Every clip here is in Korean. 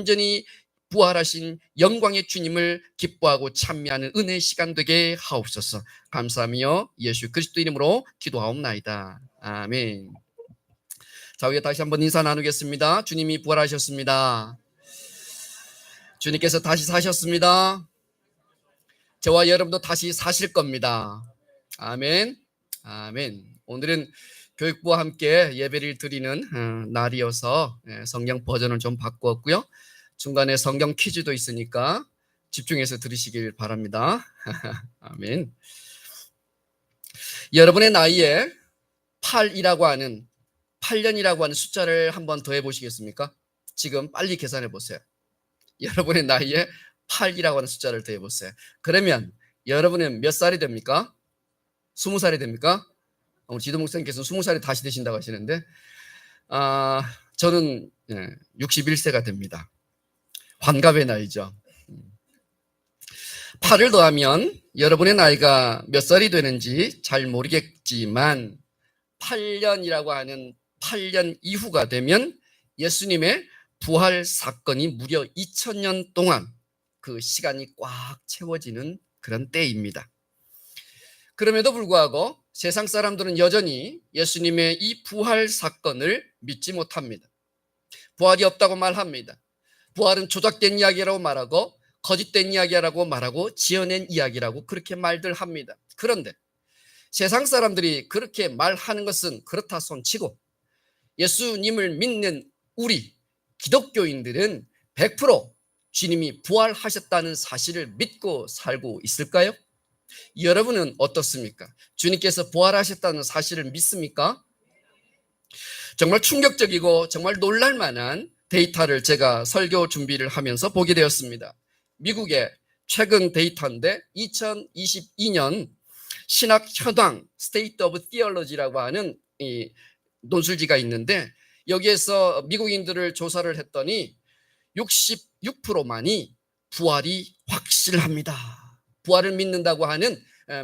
완전히 부활하신 영광의 주님을 기뻐하고 찬미하는 은혜의 시간 되게 하옵소서. 감사하며 예수 그리스도 이름으로 기도하옵나이다. 아멘. 자, 우리 다시 한번 인사 나누겠습니다. 주님이 부활하셨습니다. 주님께서 다시 사셨습니다. 저와 여러분도 다시 사실 겁니다. 아멘. 아멘. 오늘은 교육부와 함께 예배를 드리는 날이어서 성경 버전을 좀 바꾸었고요. 중간에 성경 퀴즈도 있으니까 집중해서 들으시길 바랍니다. 아멘. 여러분의 나이에 8년이라고 하는 숫자를 한번 더해 보시겠습니까? 지금 빨리 계산해 보세요. 여러분의 나이에 8이라고 하는 숫자를 더해 보세요. 그러면 여러분은 몇 살이 됩니까? 20살이 됩니까? 오늘 지도 목사님께서는 20살이 다시 되신다고 하시는데 저는 61세가 됩니다. 환갑의 나이죠. 8을 더하면 여러분의 나이가 몇 살이 되는지 잘 모르겠지만 8년이라고 하는 8년 이후가 되면 예수님의 부활 사건이 무려 2000년 동안 그 시간이 꽉 채워지는 그런 때입니다. 그럼에도 불구하고 세상 사람들은 여전히 예수님의 이 부활 사건을 믿지 못합니다. 부활이 없다고 말합니다. 부활은 조작된 이야기라고 말하고 거짓된 이야기라고 말하고 지어낸 이야기라고 그렇게 말들 합니다. 그런데 세상 사람들이 그렇게 말하는 것은 그렇다 손치고 예수님을 믿는 우리 기독교인들은 100% 주님이 부활하셨다는 사실을 믿고 살고 있을까요? 여러분은 어떻습니까? 주님께서 부활하셨다는 사실을 믿습니까? 정말 충격적이고 정말 놀랄만한 데이터를 제가 설교 준비를 하면서 보게 되었습니다. 미국의 최근 데이터인데 2022년 신학현황 State of Theology라고 하는 이 논술지가 있는데 여기에서 미국인들을 조사를 했더니 66%만이 부활이 확실합니다. 부활을 믿는다고 하는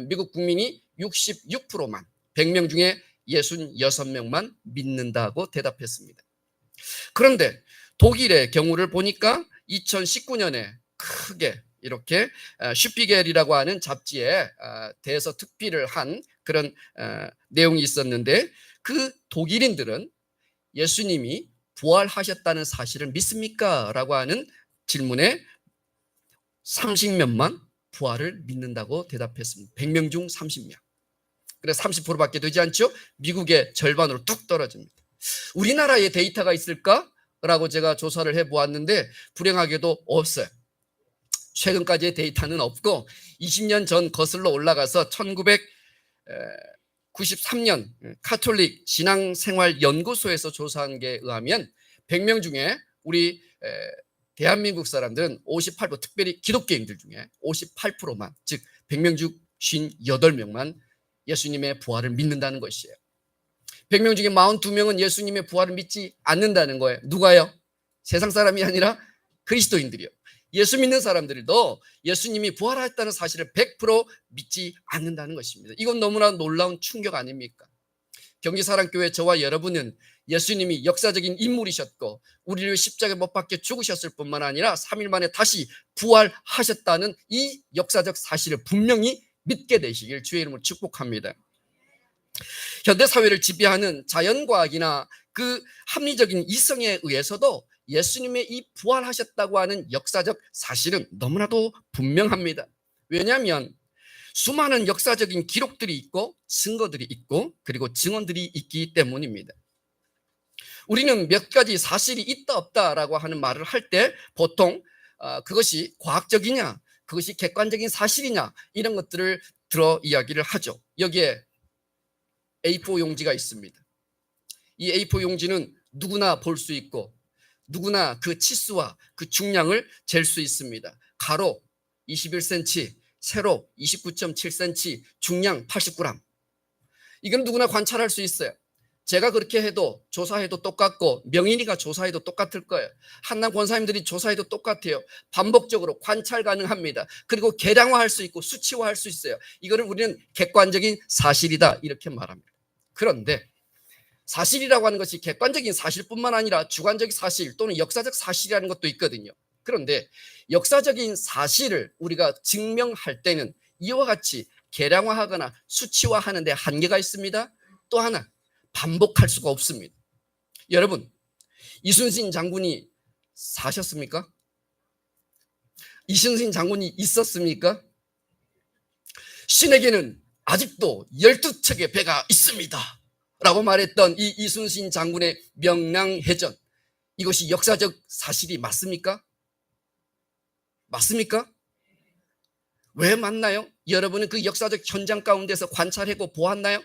미국 국민이 66%만 100명 중에 66명만 믿는다고 대답했습니다. 그런데 독일의 경우를 보니까 2019년에 크게 이렇게 슈피겔이라고 하는 잡지에 대해서 특필을 한 그런 내용이 있었는데 그 독일인들은 예수님이 부활하셨다는 사실을 믿습니까? 라고 하는 질문에 30명만 부활을 믿는다고 대답했습니다. 100명 중 30명. 그래서 30%밖에 되지 않죠? 미국의 절반으로 뚝 떨어집니다. 우리나라에 데이터가 있을까? 라고 제가 조사를 해보았는데 불행하게도 없어요. 최근까지의 데이터는 없고 20년 전 거슬러 올라가서 1993년 카톨릭 신앙생활연구소에서 조사한 게 의하면 100명 중에 우리 대한민국 사람들은 58%, 특별히 기독교인들 중에 58%만, 즉 100명 중 58명만 예수님의 부활을 믿는다는 것이에요. 100명 중에 42명은 예수님의 부활을 믿지 않는다는 거예요. 누가요? 세상 사람이 아니라 그리스도인들이요. 예수 믿는 사람들도 예수님이 부활했다는 사실을 100% 믿지 않는다는 것입니다. 이건 너무나 놀라운 충격 아닙니까? 경기사랑교회 저와 여러분은 예수님이 역사적인 인물이셨고 우리를 십자가에 못 박혀 죽으셨을 뿐만 아니라 3일 만에 다시 부활하셨다는 이 역사적 사실을 분명히 믿게 되시길 주의 이름으로 축복합니다. 현대사회를 지배하는 자연과학이나 그 합리적인 이성에 의해서도 예수님의 이 부활하셨다고 하는 역사적 사실은 너무나도 분명합니다. 왜냐하면 수많은 역사적인 기록들이 있고 증거들이 있고 그리고 증언들이 있기 때문입니다. 우리는 몇 가지 사실이 있다 없다라고 하는 말을 할 때 보통 그것이 과학적이냐 그것이 객관적인 사실이냐 이런 것들을 들어 이야기를 하죠. 여기에 A4 용지가 있습니다. 이 A4 용지는 누구나 볼 수 있고 누구나 그 치수와 그 중량을 잴 수 있습니다. 가로 21cm, 세로 29.7cm, 중량 80g. 이건 누구나 관찰할 수 있어요. 제가 그렇게 해도 조사해도 똑같고 명인이가 조사해도 똑같을 거예요. 한남 권사님들이 조사해도 똑같아요. 반복적으로 관찰 가능합니다. 그리고 계량화할 수 있고 수치화할 수 있어요. 이거를 우리는 객관적인 사실이다 이렇게 말합니다. 그런데 사실이라고 하는 것이 객관적인 사실뿐만 아니라 주관적 사실 또는 역사적 사실이라는 것도 있거든요. 그런데 역사적인 사실을 우리가 증명할 때는 이와 같이 계량화하거나 수치화하는 데 한계가 있습니다. 또 하나, 반복할 수가 없습니다. 여러분, 이순신 장군이 사셨습니까? 이순신 장군이 있었습니까? 신에게는 아직도 12척의 배가 있습니다 라고 말했던 이 이순신 장군의 명량해전, 이것이 역사적 사실이 맞습니까? 맞습니까? 왜 맞나요? 여러분은 그 역사적 현장 가운데서 관찰하고 보았나요?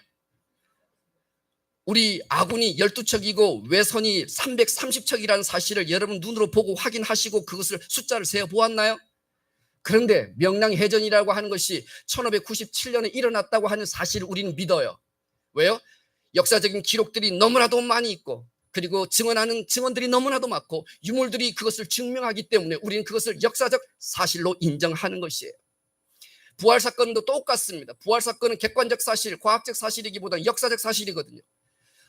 우리 아군이 12척이고 외선이 330척이라는 사실을 여러분 눈으로 보고 확인하시고 그것을 숫자를 세어 보았나요? 그런데 명량해전이라고 하는 것이 1597년에 일어났다고 하는 사실을 우리는 믿어요. 왜요? 역사적인 기록들이 너무나도 많이 있고, 그리고 증언하는 증언들이 너무나도 많고, 유물들이 그것을 증명하기 때문에 우리는 그것을 역사적 사실로 인정하는 것이에요. 부활 사건도 똑같습니다. 부활 사건은 객관적 사실, 과학적 사실이기보다는 역사적 사실이거든요.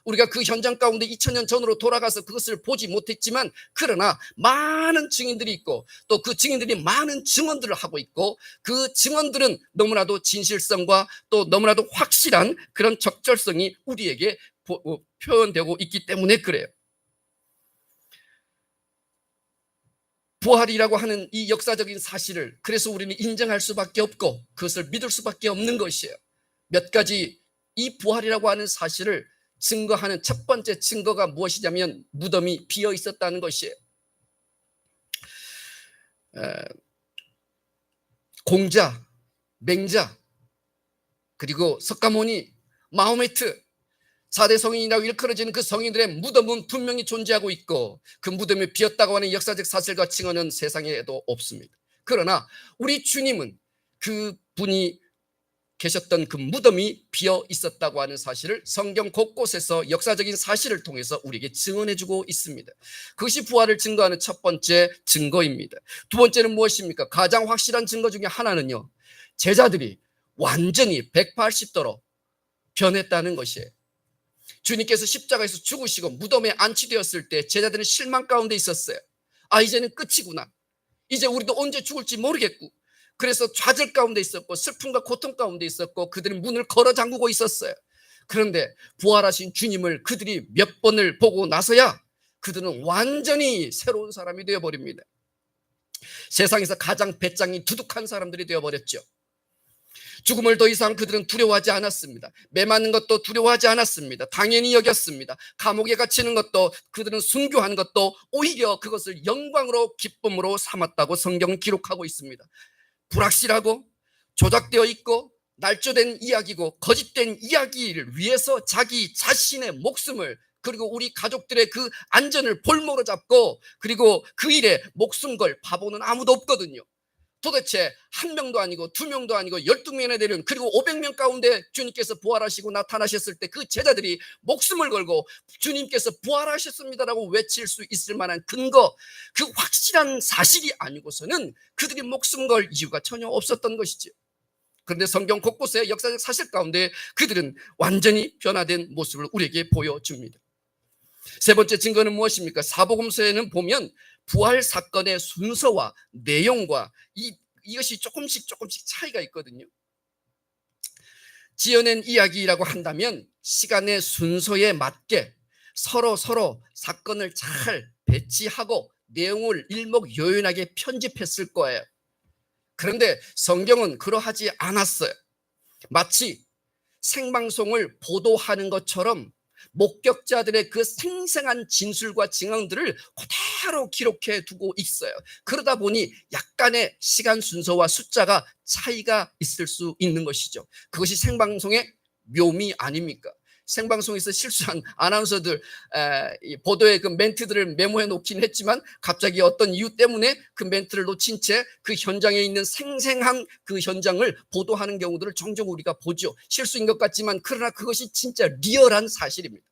우리가 그 현장 가운데 2000년 전으로 돌아가서 그것을 보지 못했지만, 그러나 많은 증인들이 있고 또 그 증인들이 많은 증언들을 하고 있고, 그 증언들은 너무나도 진실성과 또 너무나도 확실한 그런 적절성이 우리에게 표현되고 있기 때문에 그래요. 부활이라고 하는 이 역사적인 사실을 그래서 우리는 인정할 수밖에 없고 그것을 믿을 수밖에 없는 것이에요. 몇 가지 이 부활이라고 하는 사실을 증거하는 첫 번째 증거가 무엇이냐면 무덤이 비어 있었다는 것이에요. 공자, 맹자, 그리고 석가모니, 마호메트, 4대 성인이라고 일컬어지는 그 성인들의 무덤은 분명히 존재하고 있고 그 무덤이 비었다고 하는 역사적 사실과 증언은 세상에도 없습니다. 그러나 우리 주님은 그분이 계셨던 그 무덤이 비어 있었다고 하는 사실을 성경 곳곳에서 역사적인 사실을 통해서 우리에게 증언해주고 있습니다. 그것이 부활을 증거하는 첫 번째 증거입니다. 두 번째는 무엇입니까? 가장 확실한 증거 중에 하나는요, 제자들이 완전히 180도로 변했다는 것이에요. 주님께서 십자가에서 죽으시고 무덤에 안치되었을 때 제자들은 실망 가운데 있었어요. 아, 이제는 끝이구나. 이제 우리도 언제 죽을지 모르겠고, 그래서 좌절 가운데 있었고 슬픔과 고통 가운데 있었고 그들은 문을 걸어 잠그고 있었어요. 그런데 부활하신 주님을 그들이 몇 번을 보고 나서야 그들은 완전히 새로운 사람이 되어버립니다. 세상에서 가장 배짱이 두둑한 사람들이 되어버렸죠. 죽음을 더 이상 그들은 두려워하지 않았습니다. 매 맞는 것도 두려워하지 않았습니다. 당연히 여겼습니다. 감옥에 갇히는 것도, 그들은 순교한 것도 오히려 그것을 영광으로 기쁨으로 삼았다고 성경은 기록하고 있습니다. 불확실하고 조작되어 있고 날조된 이야기고 거짓된 이야기를 위해서 자기 자신의 목숨을, 그리고 우리 가족들의 그 안전을 볼모로 잡고 그리고 그 일에 목숨 걸 바보는 아무도 없거든요. 도대체 한 명도 아니고 두 명도 아니고 12명이나 되는, 그리고 500명 가운데 주님께서 부활하시고 나타나셨을 때 그 제자들이 목숨을 걸고 주님께서 부활하셨습니다라고 외칠 수 있을 만한 근거, 그 확실한 사실이 아니고서는 그들이 목숨 걸 이유가 전혀 없었던 것이죠. 그런데 성경 곳곳에 역사적 사실 가운데 그들은 완전히 변화된 모습을 우리에게 보여줍니다. 세 번째 증거는 무엇입니까? 사복음서에는 보면 부활 사건의 순서와 내용과 이것이 조금씩 차이가 있거든요. 지어낸 이야기라고 한다면 시간의 순서에 맞게 서로 사건을 잘 배치하고 내용을 일목요연하게 편집했을 거예요. 그런데 성경은 그러하지 않았어요. 마치 생방송을 보도하는 것처럼 목격자들의 그 생생한 진술과 증언들을 그대로 기록해 두고 있어요. 그러다 보니 약간의 시간 순서와 숫자가 차이가 있을 수 있는 것이죠. 그것이 생방송의 묘미 아닙니까? 생방송에서 실수한 아나운서들 보도의 그 멘트들을 메모해 놓긴 했지만 갑자기 어떤 이유 때문에 그 멘트를 놓친 채 그 현장에 있는 생생한 그 현장을 보도하는 경우들을 종종 우리가 보죠. 실수인 것 같지만 그러나 그것이 진짜 리얼한 사실입니다.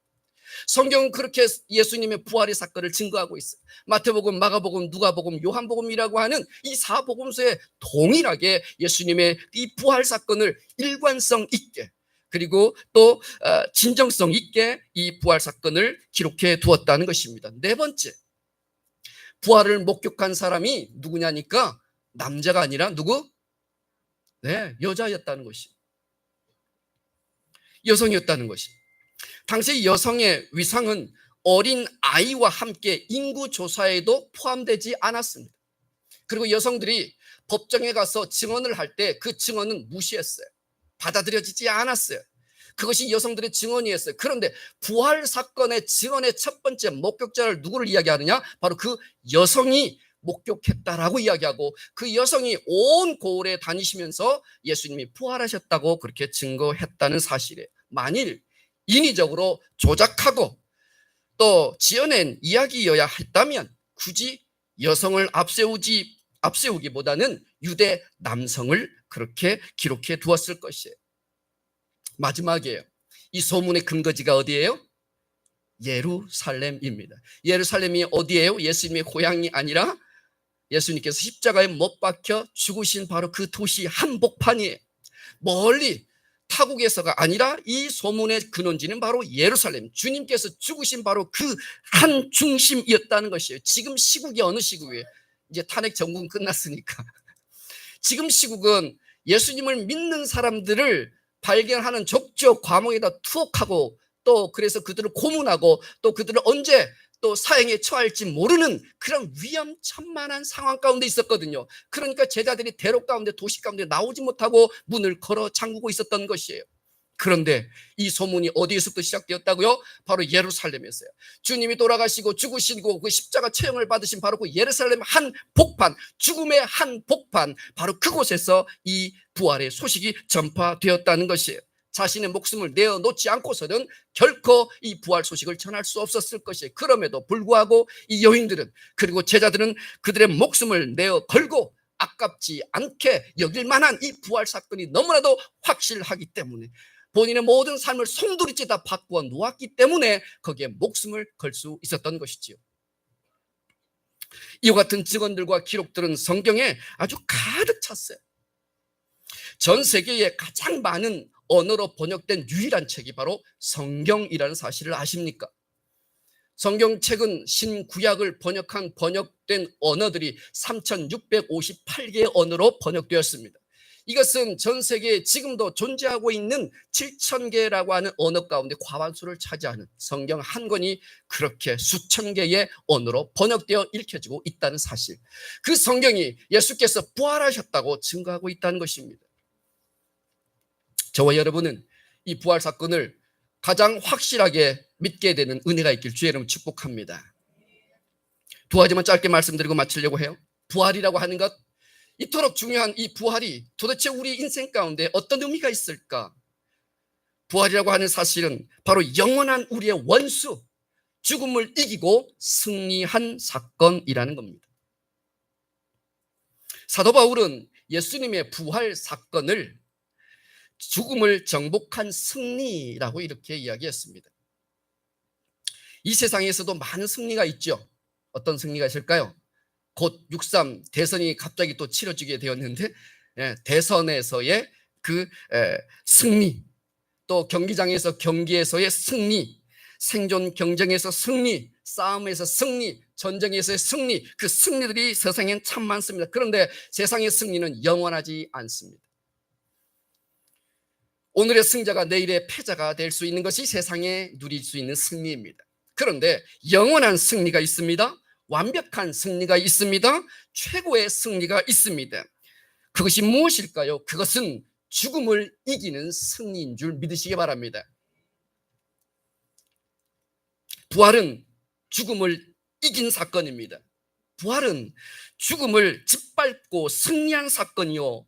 성경은 그렇게 예수님의 부활의 사건을 증거하고 있어요. 마태복음, 마가복음, 누가복음, 요한복음이라고 하는 이 사복음서에 동일하게 예수님의 이 부활 사건을 일관성 있게, 그리고 또 진정성 있게 이 부활 사건을 기록해 두었다는 것입니다. 네 번째, 부활을 목격한 사람이 누구냐니까 남자가 아니라 누구? 네, 여자였다는 것이. 여성이었다는 것이. 당시 여성의 위상은 어린 아이와 함께 인구조사에도 포함되지 않았습니다. 그리고 여성들이 법정에 가서 증언을 할 때 그 증언은 무시했어요. 받아들여지지 않았어요. 그것이 여성들의 증언이었어요. 그런데 부활 사건의 증언의 첫 번째 목격자를 누구를 이야기하느냐? 바로 그 여성이 목격했다라고 이야기하고, 그 여성이 온 고을에 다니시면서 예수님이 부활하셨다고 그렇게 증거했다는 사실이에요. 만일 인위적으로 조작하고 또 지어낸 이야기여야 했다면 굳이 여성을 앞세우기보다는 유대 남성을 그렇게 기록해 두었을 것이에요. 마지막이에요. 이 소문의 근거지가 어디예요? 예루살렘입니다. 예루살렘이 어디예요? 예수님의 고향이 아니라 예수님께서 십자가에 못 박혀 죽으신 바로 그 도시 한복판이에요. 멀리 타국에서가 아니라 이 소문의 근원지는 바로 예루살렘, 주님께서 죽으신 바로 그 한 중심이었다는 것이에요. 지금 시국이 어느 시국이에요? 이제 탄핵 정권 끝났으니까. 지금 시국은 예수님을 믿는 사람들을 발견하는 족적 과목에다 투옥하고, 또 그래서 그들을 고문하고, 또 그들을 언제 또 사형에 처할지 모르는 그런 위험천만한 상황 가운데 있었거든요. 그러니까 제자들이 대로 가운데, 도시 가운데 나오지 못하고 문을 걸어 잠그고 있었던 것이에요. 그런데 이 소문이 어디에서부터 시작되었다고요? 바로 예루살렘이었어요. 주님이 돌아가시고 죽으시고 그 십자가 처형을 받으신 바로 그 예루살렘 한 복판, 죽음의 한 복판, 바로 그곳에서 이 부활의 소식이 전파되었다는 것이에요. 자신의 목숨을 내어놓지 않고서는 결코 이 부활 소식을 전할 수 없었을 것이에요. 그럼에도 불구하고 이 여인들은, 그리고 제자들은 그들의 목숨을 내어 걸고 아깝지 않게 여길 만한 이 부활 사건이 너무나도 확실하기 때문에, 본인의 모든 삶을 송두리째 다 바꾸어 놓았기 때문에 거기에 목숨을 걸 수 있었던 것이지요. 이와 같은 증언들과 기록들은 성경에 아주 가득 찼어요. 전 세계에 가장 많은 언어로 번역된 유일한 책이 바로 성경이라는 사실을 아십니까? 성경책은 신구약을 번역된 언어들이 3,658개의 언어로 번역되었습니다. 이것은 전 세계에 지금도 존재하고 있는 7,000개라고 하는 언어 가운데 과반수를 차지하는 성경 한 권이 그렇게 수천 개의 언어로 번역되어 읽혀지고 있다는 사실, 그 성경이 예수께서 부활하셨다고 증거하고 있다는 것입니다. 저와 여러분은 이 부활 사건을 가장 확실하게 믿게 되는 은혜가 있길 주의 이름으로 축복합니다. 두 가지만 짧게 말씀드리고 마치려고 해요. 부활이라고 하는 것, 이토록 중요한 이 부활이 도대체 우리 인생 가운데 어떤 의미가 있을까? 부활이라고 하는 사실은 바로 영원한 우리의 원수, 죽음을 이기고 승리한 사건이라는 겁니다. 사도 바울은 예수님의 부활 사건을 죽음을 정복한 승리라고 이렇게 이야기했습니다. 이 세상에서도 많은 승리가 있죠. 어떤 승리가 있을까요? 곧 6.3 대선이 갑자기 또 치러지게 되었는데, 대선에서의 그 승리, 또 경기장에서 경기에서의 승리, 생존 경쟁에서 승리, 싸움에서 승리, 전쟁에서의 승리, 그 승리들이 세상엔 참 많습니다. 그런데 세상의 승리는 영원하지 않습니다. 오늘의 승자가 내일의 패자가 될 수 있는 것이 세상에 누릴 수 있는 승리입니다. 그런데 영원한 승리가 있습니다. 완벽한 승리가 있습니다. 최고의 승리가 있습니다. 그것이 무엇일까요? 그것은 죽음을 이기는 승리인 줄 믿으시기 바랍니다. 부활은 죽음을 이긴 사건입니다. 부활은 죽음을 짓밟고 승리한 사건이요,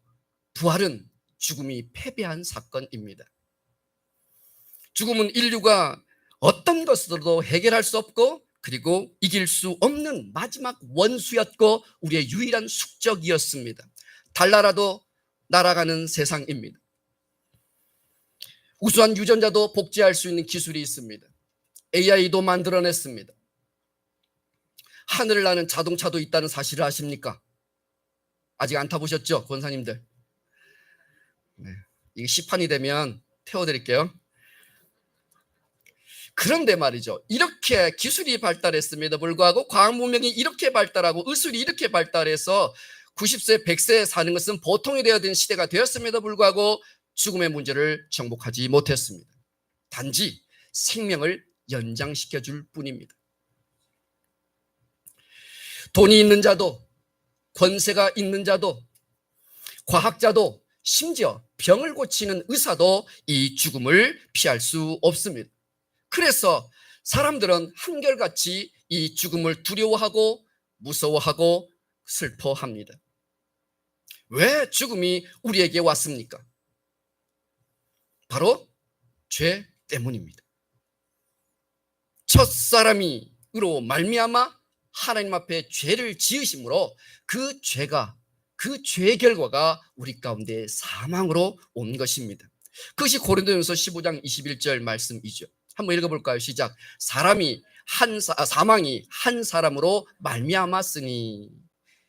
부활은 죽음이 패배한 사건입니다. 죽음은 인류가 어떤 것으로도 해결할 수 없고, 그리고 이길 수 없는 마지막 원수였고 우리의 유일한 숙적이었습니다. 달나라도 날아가는 세상입니다. 우수한 유전자도 복제할 수 있는 기술이 있습니다. AI도 만들어냈습니다. 하늘을 나는 자동차도 있다는 사실을 아십니까? 아직 안 타보셨죠, 권사님들? 네. 이게 시판이 되면 태워드릴게요. 그런데 말이죠. 이렇게 기술이 발달했음에도 불구하고 과학 문명이 이렇게 발달하고 의술이 이렇게 발달해서 90세, 100세 사는 것은 보통이 되어진 시대가 되었음에도 불구하고 죽음의 문제를 정복하지 못했습니다. 단지 생명을 연장시켜 줄 뿐입니다. 돈이 있는 자도, 권세가 있는 자도, 과학자도, 심지어 병을 고치는 의사도 이 죽음을 피할 수 없습니다. 그래서 사람들은 한결같이 이 죽음을 두려워하고 무서워하고 슬퍼합니다. 왜 죽음이 우리에게 왔습니까? 바로 죄 때문입니다. 첫사람이로 말미암아 하나님 앞에 죄를 지으심으로 그 죄의 결과가 우리 가운데 사망으로 온 것입니다. 그것이 고린도전서 15장 21절 말씀이죠. 한번 읽어볼까요? 시작. 사망이 한 사람으로 말미암았으니.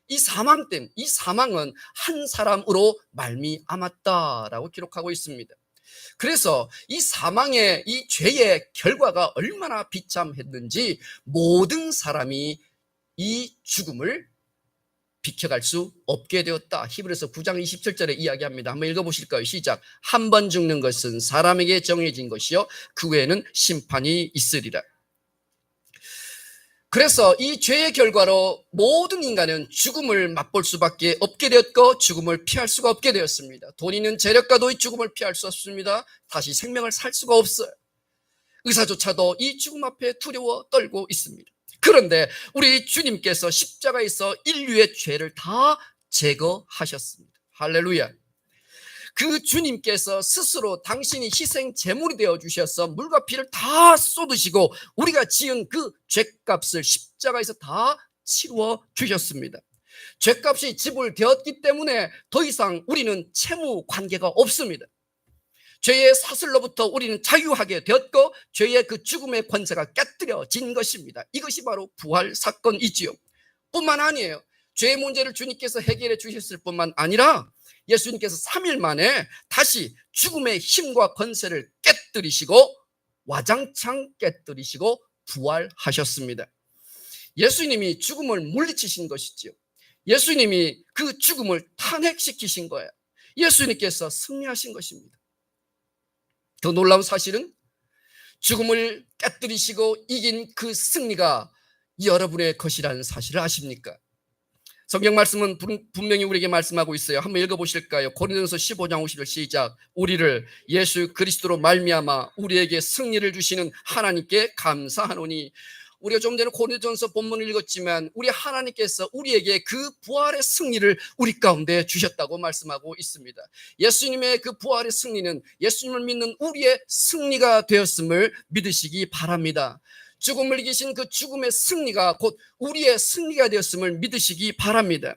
이 사망은 한 사람으로 말미암았다라고 기록하고 있습니다. 그래서 이 사망의 이 죄의 결과가 얼마나 비참했는지 모든 사람이 이 죽음을 비켜갈 수 없게 되었다. 히브리서 9장 27절에 이야기합니다. 한번 읽어보실까요? 시작. 한 번 죽는 것은 사람에게 정해진 것이요 그 외에는 심판이 있으리라. 그래서 이 죄의 결과로 모든 인간은 죽음을 맛볼 수밖에 없게 되었고 죽음을 피할 수가 없게 되었습니다. 돈 있는 재력가도 이 죽음을 피할 수 없습니다. 다시 생명을 살 수가 없어요. 의사조차도 이 죽음 앞에 두려워 떨고 있습니다. 그런데 우리 주님께서 십자가에서 인류의 죄를 다 제거하셨습니다. 할렐루야. 그 주님께서 스스로 당신이 희생 제물이 되어 주셔서 물과 피를 다 쏟으시고 우리가 지은 그 죄값을 십자가에서 다 치루어 주셨습니다. 죄값이 지불되었기 때문에 더 이상 우리는 채무 관계가 없습니다. 죄의 사슬로부터 우리는 자유하게 되었고 죄의 그 죽음의 권세가 깨뜨려진 것입니다. 이것이 바로 부활 사건이지요. 뿐만 아니에요. 죄의 문제를 주님께서 해결해 주셨을 뿐만 아니라 예수님께서 3일 만에 다시 죽음의 힘과 권세를 깨뜨리시고 와장창 깨뜨리시고 부활하셨습니다. 예수님이 죽음을 물리치신 것이지요. 예수님이 그 죽음을 탄핵시키신 거예요. 예수님께서 승리하신 것입니다. 더 놀라운 사실은 죽음을 깨뜨리시고 이긴 그 승리가 여러분의 것이라는 사실을 아십니까? 성경 말씀은 분명히 우리에게 말씀하고 있어요. 한번 읽어보실까요? 고린도전서 15장 50절 시작. 우리를 예수 그리스도로 말미암아 우리에게 승리를 주시는 하나님께 감사하노니. 우리가 좀 전에 고린도전서 본문을 읽었지만 우리 하나님께서 우리에게 그 부활의 승리를 우리 가운데 주셨다고 말씀하고 있습니다. 예수님의 그 부활의 승리는 예수님을 믿는 우리의 승리가 되었음을 믿으시기 바랍니다. 죽음을 이기신 그 죽음의 승리가 곧 우리의 승리가 되었음을 믿으시기 바랍니다.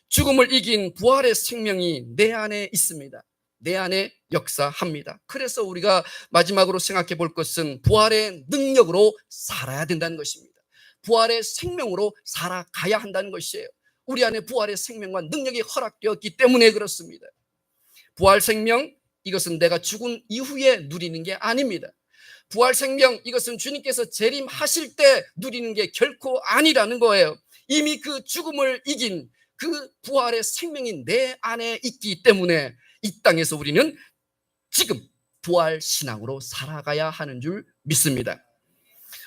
죽음을 이긴 부활의 생명이 내 안에 있습니다. 내 안에 역사합니다. 그래서 우리가 마지막으로 생각해 볼 것은 부활의 능력으로 살아야 된다는 것입니다. 부활의 생명으로 살아가야 한다는 것이에요. 우리 안에 부활의 생명과 능력이 허락되었기 때문에 그렇습니다. 부활 생명, 이것은 내가 죽은 이후에 누리는 게 아닙니다. 부활 생명, 이것은 주님께서 재림하실 때 누리는 게 결코 아니라는 거예요. 이미 그 죽음을 이긴 그 부활의 생명이 내 안에 있기 때문에 이 땅에서 우리는 지금 부활 신앙으로 살아가야 하는 줄 믿습니다.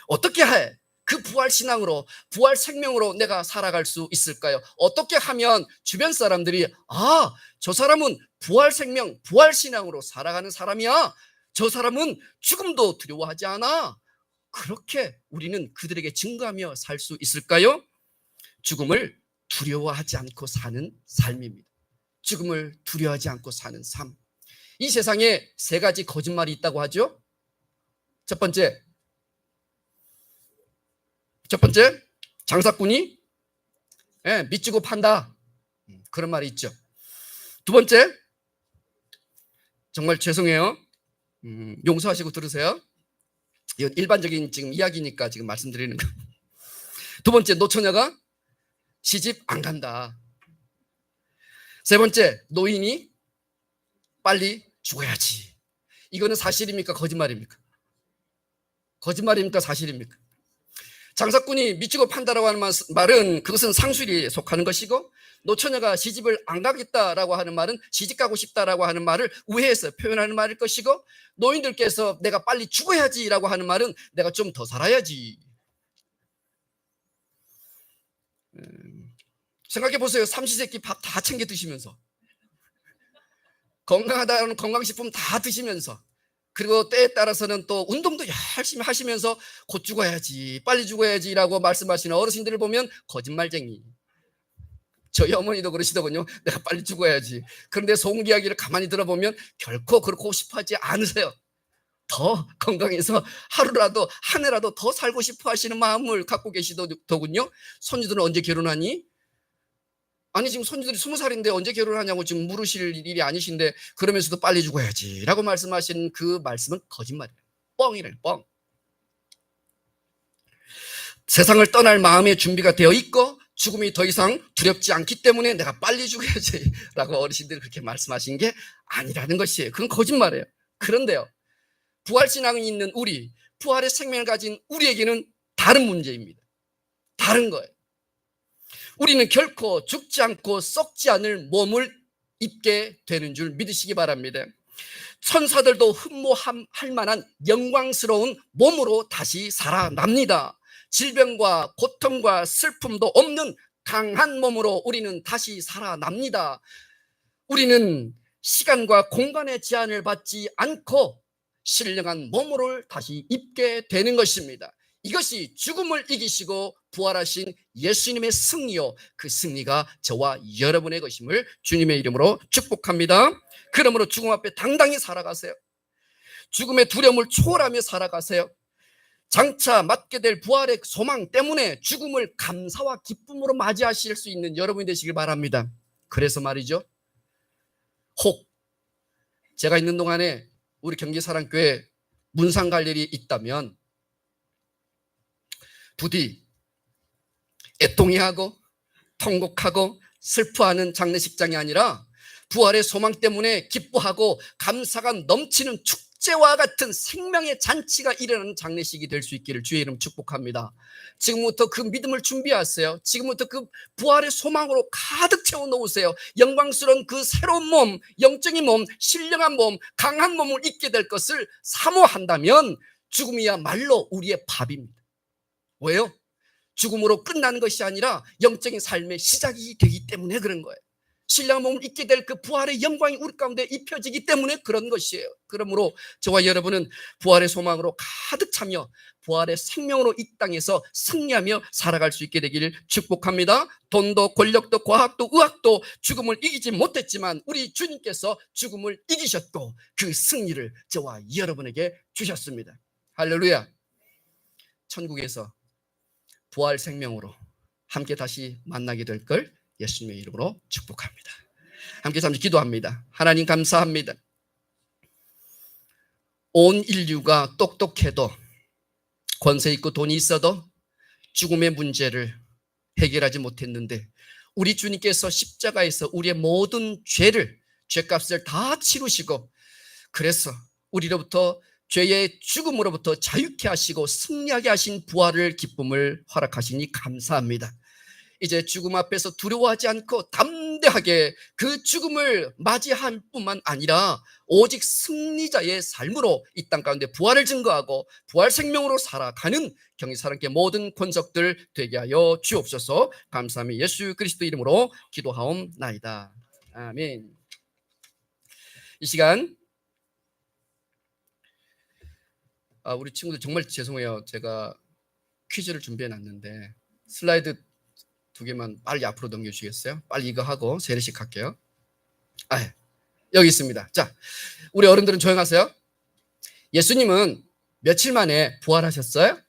어떻게 해? 그 부활 신앙으로, 부활 생명으로 내가 살아갈 수 있을까요? 어떻게 하면 주변 사람들이 저 사람은 부활 생명, 부활 신앙으로 살아가는 사람이야. 저 사람은 죽음도 두려워하지 않아. 그렇게 우리는 그들에게 증거하며 살 수 있을까요? 죽음을 두려워하지 않고 사는 삶입니다. 죽음을 두려워하지 않고 사는 삶. 이 세상에 세 가지 거짓말이 있다고 하죠. 첫 번째, 장사꾼이 밑주고 판다. 그런 말이 있죠. 두 번째, 정말 죄송해요. 용서하시고 들으세요. 이건 일반적인 지금 이야기니까 지금 말씀드리는 거. 두 번째, 노처녀가 시집 안 간다. 세 번째, 노인이 빨리 죽어야지. 이거는 사실입니까? 거짓말입니까? 거짓말입니까? 사실입니까? 장사꾼이 미치고 판다라고 하는 말은 그것은 상술에 속하는 것이고, 노처녀가 시집을 안 가겠다라고 하는 말은 시집 가고 싶다라고 하는 말을 우회해서 표현하는 말일 것이고, 노인들께서 내가 빨리 죽어야지라고 하는 말은 내가 좀 더 살아야지. 생각해 보세요. 삼시세끼 밥 다 챙겨 드시면서, 건강하다는 건강식품 다 드시면서, 그리고 때에 따라서는 또 운동도 열심히 하시면서 곧 죽어야지, 빨리 죽어야지라고 말씀하시는 어르신들을 보면 거짓말쟁이. 저희 어머니도 그러시더군요. 내가 빨리 죽어야지. 그런데 속 이야기를 가만히 들어보면 결코 그렇고 싶어하지 않으세요. 더 건강해서 하루라도 한 해라도 더 살고 싶어 하시는 마음을 갖고 계시더군요. 손주들은 언제 결혼하니? 아니, 지금 손주들이 20살인데 언제 결혼하냐고 지금 물으실 일이 아니신데, 그러면서도 빨리 죽어야지 라고 말씀하시는 그 말씀은 거짓말이에요. 뻥이래요, 뻥. 세상을 떠날 마음의 준비가 되어 있고 죽음이 더 이상 두렵지 않기 때문에 내가 빨리 죽어야지 라고 어르신들이 그렇게 말씀하신 게 아니라는 것이에요. 그건 거짓말이에요. 그런데요, 부활신앙이 있는 우리, 부활의 생명을 가진 우리에게는 다른 문제입니다. 다른 거예요. 우리는 결코 죽지 않고 썩지 않을 몸을 입게 되는 줄 믿으시기 바랍니다. 천사들도 흠모할 만한 영광스러운 몸으로 다시 살아납니다. 질병과 고통과 슬픔도 없는 강한 몸으로 우리는 다시 살아납니다. 우리는 시간과 공간의 제한을 받지 않고 신령한 몸을 다시 입게 되는 것입니다. 이것이 죽음을 이기시고 부활하신 예수님의 승리요, 그 승리가 저와 여러분의 것임을 주님의 이름으로 축복합니다. 그러므로 죽음 앞에 당당히 살아가세요. 죽음의 두려움을 초월하며 살아가세요. 장차 맞게 될 부활의 소망 때문에 죽음을 감사와 기쁨으로 맞이하실 수 있는 여러분이 되시길 바랍니다. 그래서 말이죠, 혹 제가 있는 동안에 우리 경기사랑교회 문상 갈 일이 있다면 부디 애통해하고 통곡하고 슬퍼하는 장례식장이 아니라 부활의 소망 때문에 기뻐하고 감사가 넘치는 축제와 같은 생명의 잔치가 일어나는 장례식이 될 수 있기를 주의 이름 축복합니다. 지금부터 그 믿음을 준비하세요. 지금부터 그 부활의 소망으로 가득 채워 놓으세요. 영광스러운 그 새로운 몸, 영적인 몸, 신령한 몸, 강한 몸을 입게 될 것을 사모한다면 죽음이야말로 우리의 밥입니다. 왜요? 죽음으로 끝나는 것이 아니라 영적인 삶의 시작이 되기 때문에 그런 거예요. 신령한 몸을 입게 될 그 부활의 영광이 우리 가운데 입혀지기 때문에 그런 것이에요. 그러므로 저와 여러분은 부활의 소망으로 가득 차며 부활의 생명으로 이 땅에서 승리하며 살아갈 수 있게 되기를 축복합니다. 돈도 권력도 과학도 의학도 죽음을 이기지 못했지만 우리 주님께서 죽음을 이기셨고 그 승리를 저와 여러분에게 주셨습니다. 할렐루야. 천국에서 부활 생명으로 함께 다시 만나게 될 걸 예수님의 이름으로 축복합니다. 함께 잠시 기도합니다. 하나님 감사합니다. 온 인류가 똑똑해도 권세 있고 돈이 있어도 죽음의 문제를 해결하지 못했는데 우리 주님께서 십자가에서 우리의 모든 죄값을 다 치르시고 그래서 우리로부터 죄의 죽음으로부터 자유케 하시고 승리하게 하신 부활을 기쁨을 허락하시니 감사합니다. 이제 죽음 앞에서 두려워하지 않고 담대하게 그 죽음을 맞이할 뿐만 아니라 오직 승리자의 삶으로 이 땅 가운데 부활을 증거하고 부활 생명으로 살아가는 경기사랑교회 모든 권속들 되게 하여 주옵소서. 감사하며 예수 그리스도 이름으로 기도하옵나이다. 아멘. 이 시간 우리 친구들 정말 죄송해요. 제가 퀴즈를 준비해 놨는데 슬라이드 2개만 빨리 앞으로 넘겨주시겠어요? 빨리 이거 하고 세례식 할게요. 여기 있습니다. 자, 우리 어른들은 조용하세요. 예수님은 며칠 만에 부활하셨어요?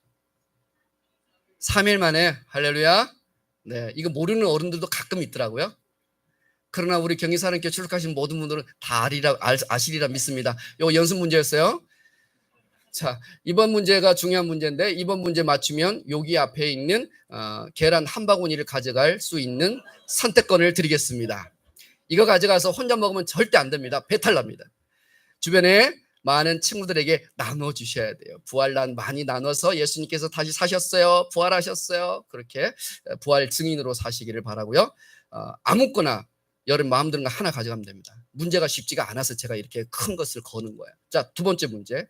3일 만에. 할렐루야. 네, 이거 모르는 어른들도 가끔 있더라고요. 그러나 우리 경기사랑교회 출석하신 모든 분들은 다 아시리라 믿습니다. 이거 연습 문제였어요. 자, 이번 문제가 중요한 문제인데 이번 문제 맞추면 여기 앞에 있는 계란 한 바구니를 가져갈 수 있는 선택권을 드리겠습니다. 이거 가져가서 혼자 먹으면 절대 안 됩니다. 배탈 납니다. 주변에 많은 친구들에게 나눠주셔야 돼요. 부활난 많이 나눠서 예수님께서 다시 사셨어요. 부활하셨어요. 그렇게 부활 증인으로 사시기를 바라고요. 아무거나 여러분 마음 드는 거 하나 가져가면 됩니다. 문제가 쉽지가 않아서 제가 이렇게 큰 것을 거는 거예요. 자, 두 번째 문제.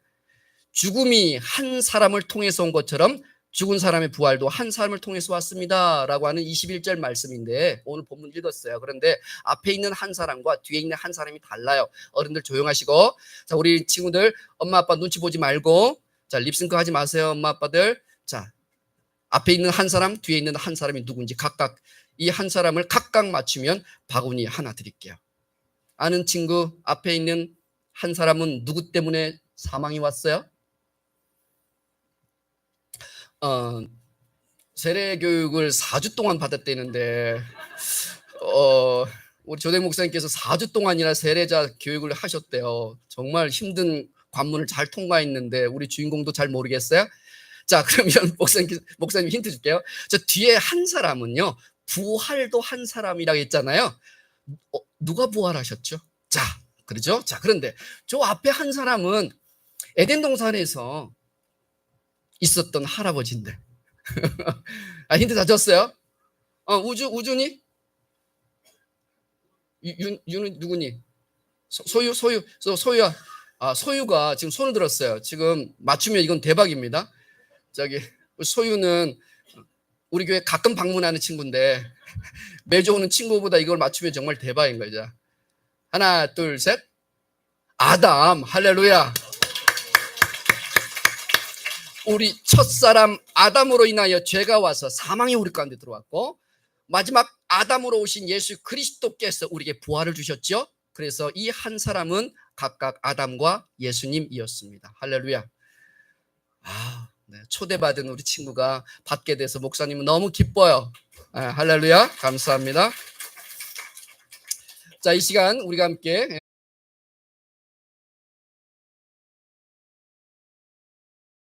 죽음이 한 사람을 통해서 온 것처럼 죽은 사람의 부활도 한 사람을 통해서 왔습니다. 라고 하는 21절 말씀인데 오늘 본문 읽었어요. 그런데 앞에 있는 한 사람과 뒤에 있는 한 사람이 달라요. 어른들 조용하시고. 자, 우리 친구들 엄마 아빠 눈치 보지 말고. 자, 립싱크 하지 마세요. 엄마 아빠들. 자, 앞에 있는 한 사람, 뒤에 있는 한 사람이 누군지 각각 이 한 사람을 각각 맞추면 바구니 하나 드릴게요. 아는 친구 앞에 있는 한 사람은 누구 때문에 사망이 왔어요? 세례 교육을 4주 동안 받았다는데 우리 조대 목사님께서 4주 동안이나 세례자 교육을 하셨대요. 정말 힘든 관문을 잘 통과했는데 우리 주인공도 잘 모르겠어요? 자, 그러면 목사님 힌트 줄게요. 저 뒤에 한 사람은요, 부활도 한 사람이라고 했잖아요. 누가 부활하셨죠? 자, 그러죠? 자, 그런데 저 앞에 한 사람은 에덴 동산에서 있었던 할아버지인데. 힌트 다 줬어요? 우준이? 윤은 누구니? 소유야. 소유가 지금 손을 들었어요. 지금 맞추면 이건 대박입니다. 저기 소유는 우리 교회 가끔 방문하는 친구인데 매주 오는 친구보다 이걸 맞추면 정말 대박인 거죠. 하나, 둘, 셋. 아담. 할렐루야. 우리 첫사람 아담으로 인하여 죄가 와서 사망이 우리 가운데 들어왔고 마지막 아담으로 오신 예수 그리스도께서 우리에게 부활을 주셨죠. 그래서 이 한 사람은 각각 아담과 예수님이었습니다. 할렐루야. 네, 초대받은 우리 친구가 받게 돼서 목사님은 너무 기뻐요. 할렐루야. 감사합니다. 자, 이 시간 우리가 함께